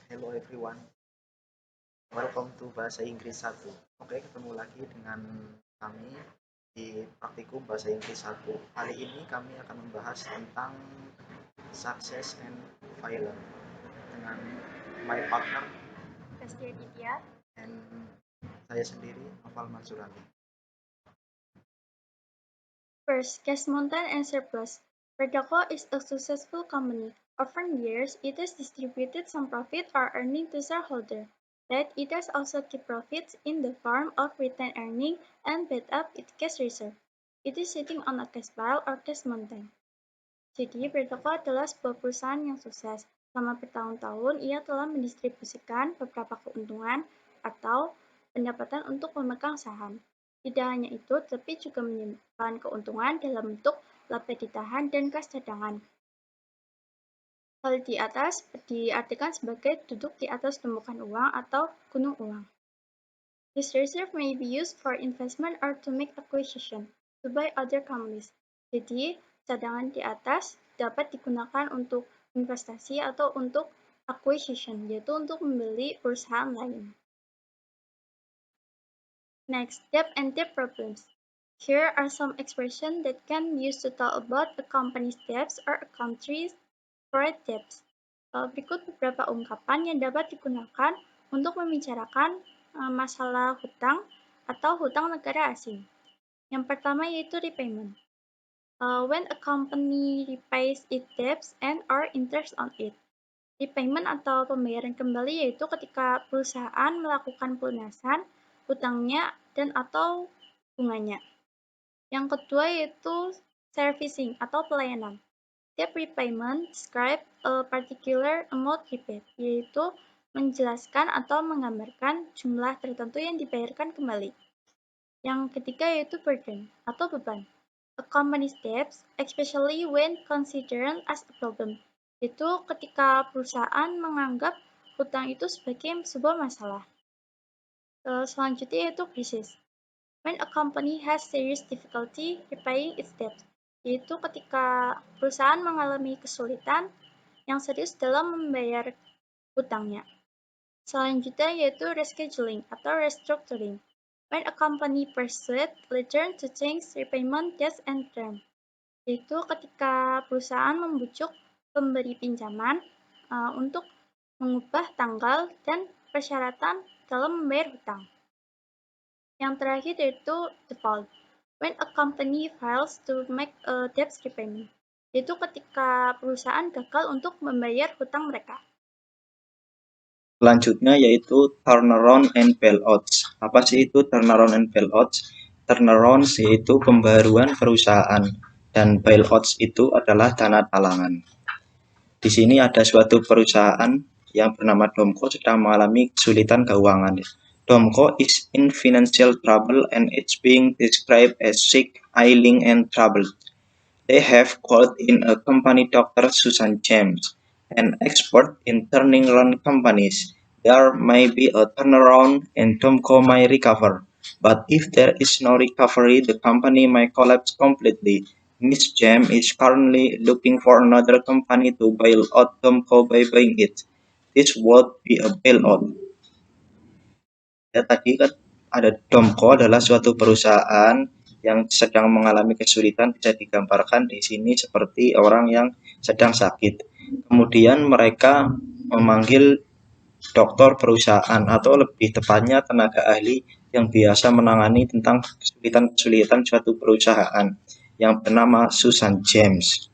Hello everyone, welcome to Bahasa Inggris 1. Oke, ketemu lagi dengan kami di praktikum Bahasa Inggris 1. Kali ini kami akan membahas tentang success and failure dengan my partner Rizky Aditya. and saya sendiri, Noval Mansurani. First, Cash Mountain and Surplus. Verdaco is a successful company. Over years, it has distributed some profit or earning to shareholders, but it has also kept profits in the form of retained earning and built up its cash reserve. It is sitting on a cash pile or cash mountain. Jadi, Verdaco adalah sebuah perusahaan yang sukses. Selama bertahun-tahun, ia telah mendistribusikan beberapa keuntungan atau pendapatan untuk pemegang saham. Tidak hanya itu, tetapi juga menyimpan keuntungan dalam bentuk laba ditahan dan kas cadangan. Hal di atas diartikan sebagai duduk di atas tumpukan uang atau gunung uang. This reserve may be used for investment or to make acquisition, to buy other companies. Jadi, cadangan di atas dapat digunakan untuk investasi atau untuk acquisition, yaitu untuk membeli perusahaan lain. Next, debt and debt problems. Here are some expressions that can be used to talk about a company's debts or a country's foreign debts. Berikut beberapa ungkapan yang dapat digunakan untuk membicarakan masalah hutang atau hutang negara asing. Yang pertama yaitu repayment. When a company repays its debts and or interest on it. Repayment atau pembayaran kembali yaitu ketika perusahaan melakukan pelunasan hutangnya dan atau bunganya. Yang kedua yaitu servicing atau pelayanan. Debt repayment describe a particular amount repaid, yaitu menjelaskan atau menggambarkan jumlah tertentu yang dibayarkan kembali. Yang ketiga yaitu burden atau beban. A company's debts, especially when considered as a problem, itu ketika perusahaan menganggap hutang itu sebagai sebuah masalah. Selanjutnya yaitu krisis. When a company has serious difficulty repaying its debt, yaitu ketika perusahaan mengalami kesulitan yang serius dalam membayar hutangnya. Selanjutnya yaitu rescheduling atau restructuring. When a company persuades lender to change repayment dates and term, yaitu ketika perusahaan membujuk pemberi pinjaman untuk mengubah tanggal dan persyaratan dalam membayar hutang. Yang terakhir yaitu default. When a company fails to make a debt repayment, yaitu ketika perusahaan gagal untuk membayar hutang mereka. Selanjutnya yaitu turnaround and bailouts. Apa sih itu turnaround and bailouts? Turnaround yaitu pembaruan perusahaan dan bailouts itu adalah dana talangan. Di sini ada suatu perusahaan yang bernama Domco sedang mengalami kesulitan keuangan. Domco is in financial trouble and it's being described as sick, ailing, and troubled. They have called in a company doctor Susan James, an expert in turning around companies. There may be a turnaround and Domco may recover, but if there is no recovery, the company may collapse completely. Miss James is currently looking for another company to bail out Domco by buying it. This would be a bailout. Ya, tadi kan ada Domco adalah suatu perusahaan yang sedang mengalami kesulitan, bisa digambarkan di sini seperti orang yang sedang sakit. Kemudian mereka memanggil dokter perusahaan atau lebih tepatnya tenaga ahli yang biasa menangani tentang kesulitan-kesulitan suatu perusahaan yang bernama Susan James.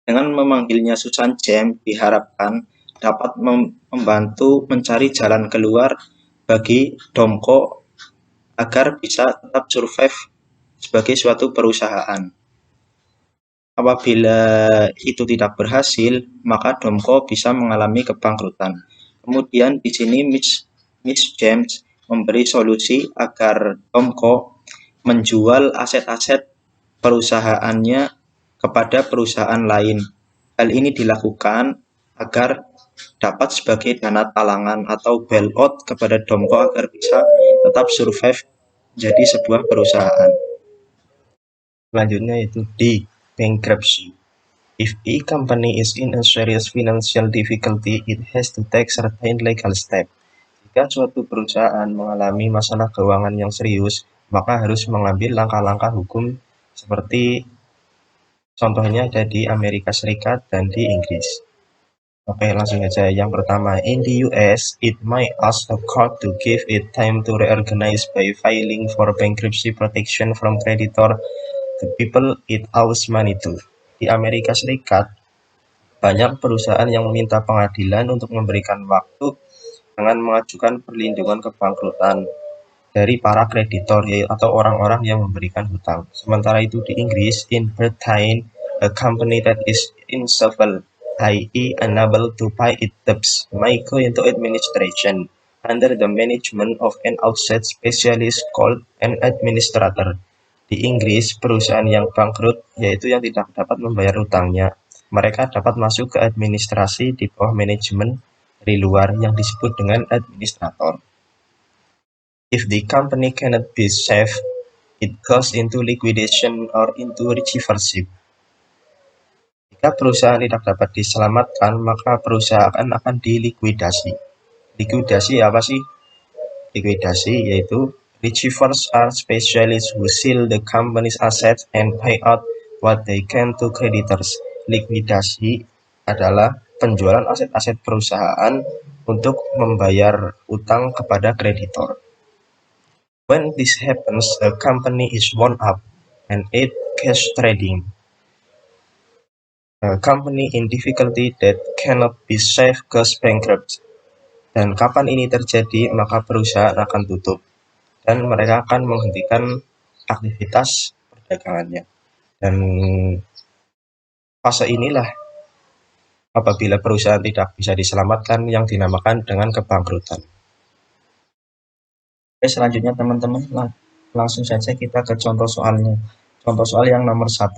Dengan memanggilnya Susan James diharapkan dapat membantu mencari jalan keluar bagi Domco agar bisa tetap survive sebagai suatu perusahaan. Apabila itu tidak berhasil, maka Domco bisa mengalami kebangkrutan. Kemudian di sini Miss James memberi solusi agar Domco menjual aset-aset perusahaannya kepada perusahaan lain. Hal ini dilakukan agar dapat sebagai dana talangan atau bailout kepada Domco agar bisa tetap survive menjadi sebuah perusahaan. Selanjutnya yaitu bankruptcy. If a company is in a serious financial difficulty, it has to take certain legal steps. Jika suatu perusahaan mengalami masalah keuangan yang serius, maka harus mengambil langkah-langkah hukum seperti contohnya ada di Amerika Serikat dan di Inggris. Oke, langsung aja. Yang pertama, in the US, it might ask a court to give it time to reorganize by filing for bankruptcy protection from creditor the people it owes money to. Di Amerika Serikat, banyak perusahaan yang meminta pengadilan untuk memberikan waktu dengan mengajukan perlindungan kebangkrutan dari para kreditor atau orang-orang yang memberikan hutang. Sementara itu di Inggris, in Britain, a company that is insolvent, i.e. unable to pay its debts, may go into administration under the management of an outside specialist called an administrator. Di Inggris, perusahaan yang bangkrut, yaitu yang tidak dapat membayar hutangnya, mereka dapat masuk ke administrasi di bawah manajemen dari luar yang disebut dengan administrator. If the company cannot be saved, it goes into liquidation or into receivership. Jika perusahaan tidak dapat diselamatkan, maka perusahaan akan dilikuidasi. Likuidasi apa sih? Likuidasi yaitu receivers are specialists who sell the company's assets and pay out what they can to creditors. Likuidasi adalah penjualan aset-aset perusahaan untuk membayar utang kepada kreditor. When this happens, a company is wound up and it cash trading. A company in difficulty that cannot be saved goes bankrupt. Dan kapan ini terjadi, maka perusahaan akan tutup dan mereka akan menghentikan aktivitas perdagangannya. Dan fase inilah apabila perusahaan tidak bisa diselamatkan yang dinamakan dengan kebangkrutan. Oke, selanjutnya teman-teman langsung saja kita ke contoh soalnya. Contoh soal yang nomor 1.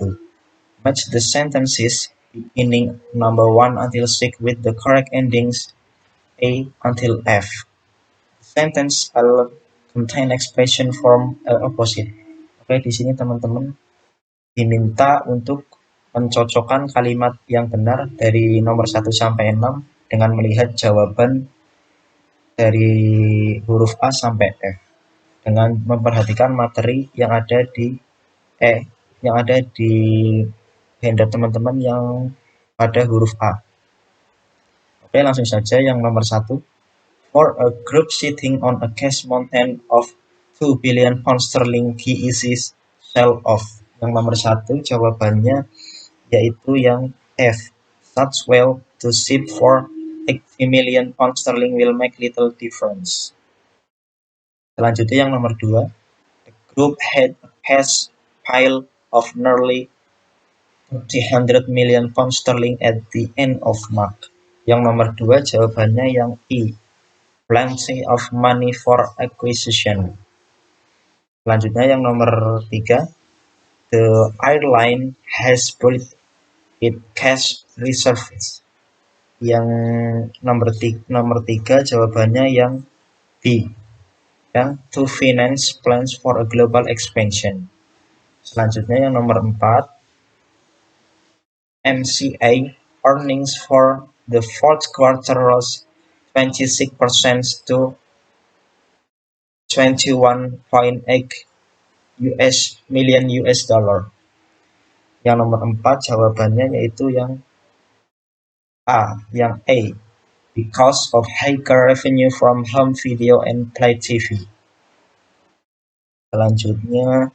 Match the sentences beginning number 1 until 6 with the correct endings A until F. The sentence will contain expression form opposite. Oke, di sini teman-teman diminta untuk mencocokkan kalimat yang benar dari nomor 1 sampai 6 dengan melihat jawaban dari huruf A sampai F dengan memperhatikan materi yang ada di handout teman-teman yang pada huruf A. Oke, langsung saja yang nomor 1. For a group sitting on a cash mountain of 2 billion pound sterling he is sell off. Yang nomor 1 jawabannya yaitu yang F. Such well to ship for 80 million pound sterling will make little difference. Selanjutnya yang nomor 2. The group had a cash pile of nearly 300 million pound sterling at the end of March. Yang nomor 2 jawabannya yang E. Plenty of money for acquisition. Selanjutnya yang nomor 3. The airline has built its cash reserves. Yang nomor 3 jawabannya yang B. Yang to finance plans for a global expansion. Selanjutnya yang nomor 4. MCA earnings for the fourth quarter rose 26% to $21.8 million. Yang nomor 4 jawabannya yaitu yang A, yang A, because of higher revenue from home video and play TV. Selanjutnya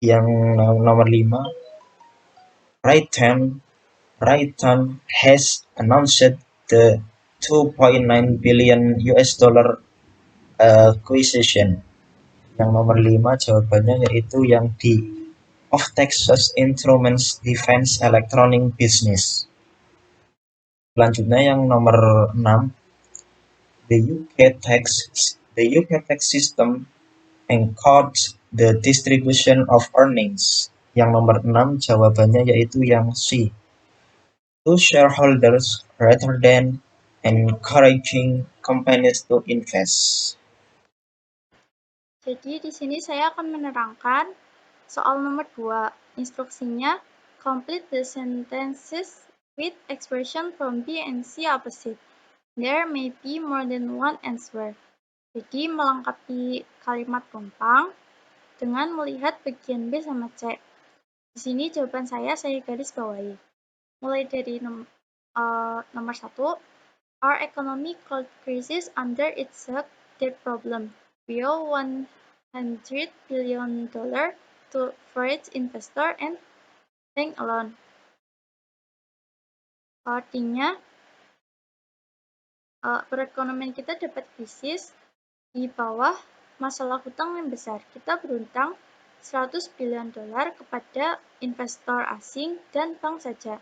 yang nomor 5, Raytheon has announced the $2.9 billion acquisition. Yang nomor 5 jawabannya yaitu yang D, of Texas Instruments Defense Electronic Business. Selanjutnya yang nomor 6, the UK tax system encourages the distribution of earnings. Yang nomor 6 jawabannya yaitu yang C, to shareholders rather than encouraging companies to invest. Jadi di sini saya akan menerangkan soal nomor 2. Instruksinya, complete the sentences with expression from B and C opposite. There may be more than one answer. Jadi melengkapi kalimat penumpang dengan melihat bagian B sama C. Di sini jawaban saya garis bawahi. Mulai dari nomor 1, our economy could crisis under its debt problem. We owe $100 billion for its investor and bank alone. Artinya, perekonomian kita dapat krisis di bawah masalah hutang yang besar. Kita berhutang $100 billion kepada investor asing dan bank saja.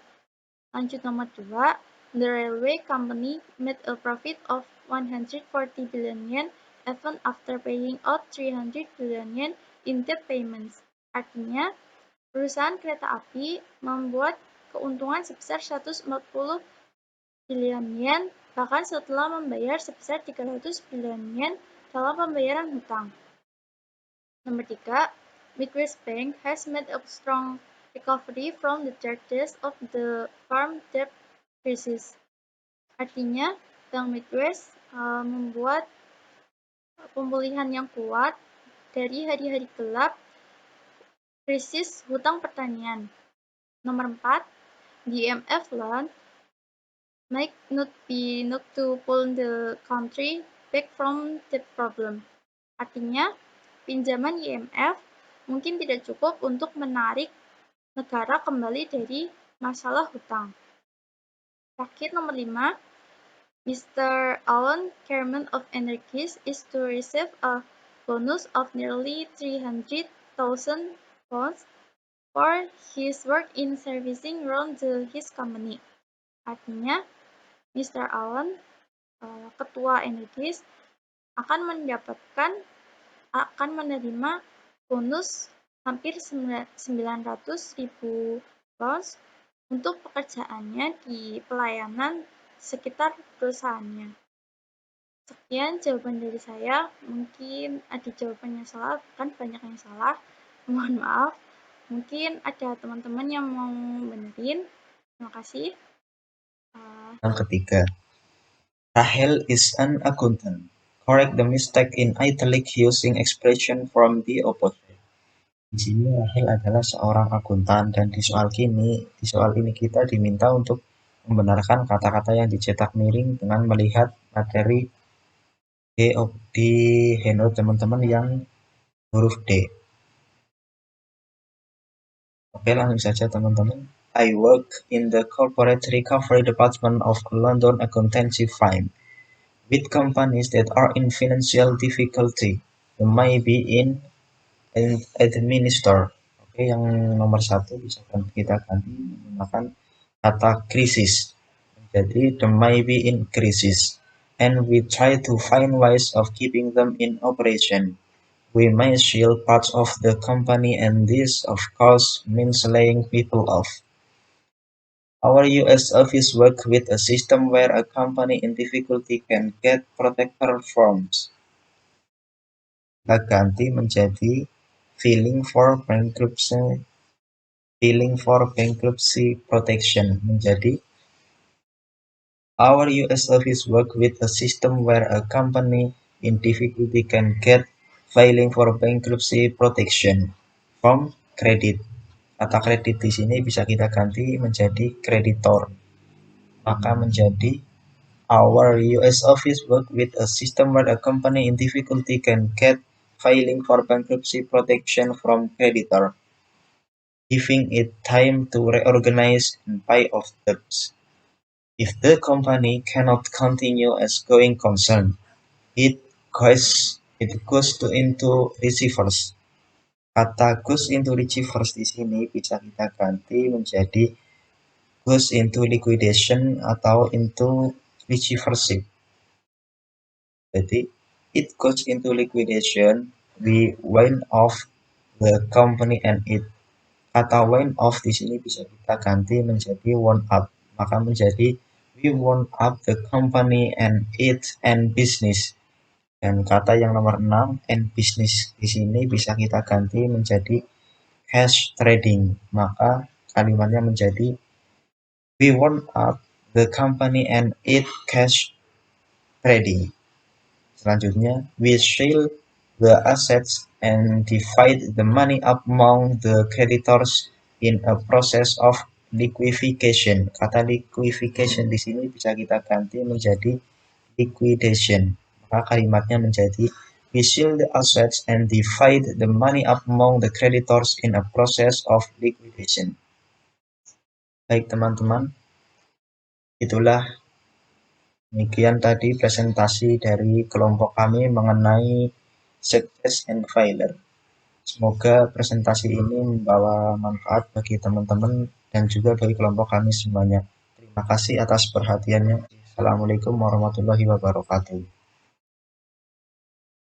Lanjut nomor 2, the railway company made a profit of 140 billion yen even after paying out 300 billion yen in debt payments. Artinya, perusahaan kereta api membuat keuntungan sebesar 140 billion yen bahkan setelah membayar sebesar 300 billion yen dalam pembayaran hutang. Nomor 3, Midwest Bank has made a strong recovery from the charges of the farm debt crisis. Artinya, Bank Midwest membuat pemulihan yang kuat dari hari-hari gelap krisis hutang pertanian. Nomor 4, the IMF loan might not be enough to pull the country back from debt problem. Artinya, pinjaman IMF mungkin tidak cukup untuk menarik negara kembali dari masalah hutang. Terakhir nomor 5, Mr. Alan Chairman of Energies is to receive a bonus of nearly 300,000 pounds for his work in servicing around his company. Artinya, Mr. Alan, Ketua Energies, akan menerima bonus hampir 900.000 pounds untuk pekerjaannya di pelayanan sekitar perusahaannya. Sekian jawaban dari saya. Mungkin ada jawaban yang salah, kan banyak yang salah. Mohon maaf. Mungkin ada teman-teman yang mau benerin. Terima kasih. Yang ketiga, Rahel is an accountant. Correct the mistake in italic using expression from the opposite. Di sini Rahel adalah seorang akuntan dan di soal ini kita diminta untuk membenarkan kata-kata yang dicetak miring dengan melihat materi di handout teman-teman yang huruf D. Oke, langsung saja teman-teman. I work in the corporate recovery department of a London accountancy firm with companies that are in financial difficulty. You may be in administer. Oke, yang nomor 1 bisa kita ganti menggunakan kata krisis. Jadi, the may be in crisis. And we try to find ways of keeping them in operation. We may sell parts of the company and this, of course, means laying people off. Our US office works with a system where a company in difficulty can get protector forms. Kita ganti menjadi filing for bankruptcy protection menjadi our US office works with a system where a company in difficulty can get filing for bankruptcy protection from credit. Kata kredit di sini bisa kita ganti menjadi kreditor. Maka menjadi our US office work with a system where a company in difficulty can get filing for bankruptcy protection from creditor, giving it time to reorganize and pay off debts. If the company cannot continue as going concern, it goes into receivers. Kata goes into receivers di sini bisa kita ganti menjadi goes into liquidation atau into receivership. Jadi, it goes into liquidation, we wind off the company and it. Kata wind off di sini bisa kita ganti menjadi wound up. Maka menjadi we wound up the company and it and business. Dan kata yang nomor 6 and business di sini bisa kita ganti menjadi cash trading. Maka kalimatnya menjadi we wound up the company and it cash ready. Selanjutnya, we sell the assets and divide the money up among the creditors in a process of liquefaction. Kata liquefaction di sini bisa kita ganti menjadi liquidation. Maka kalimatnya menjadi we sell the assets and divide the money up among the creditors in a process of liquidation. Baik teman-teman, itulah demikian tadi presentasi dari kelompok kami mengenai success and failure. Semoga presentasi ini membawa manfaat bagi teman-teman dan juga bagi kelompok kami semuanya. Terima kasih atas perhatiannya. Assalamualaikum warahmatullahi wabarakatuh.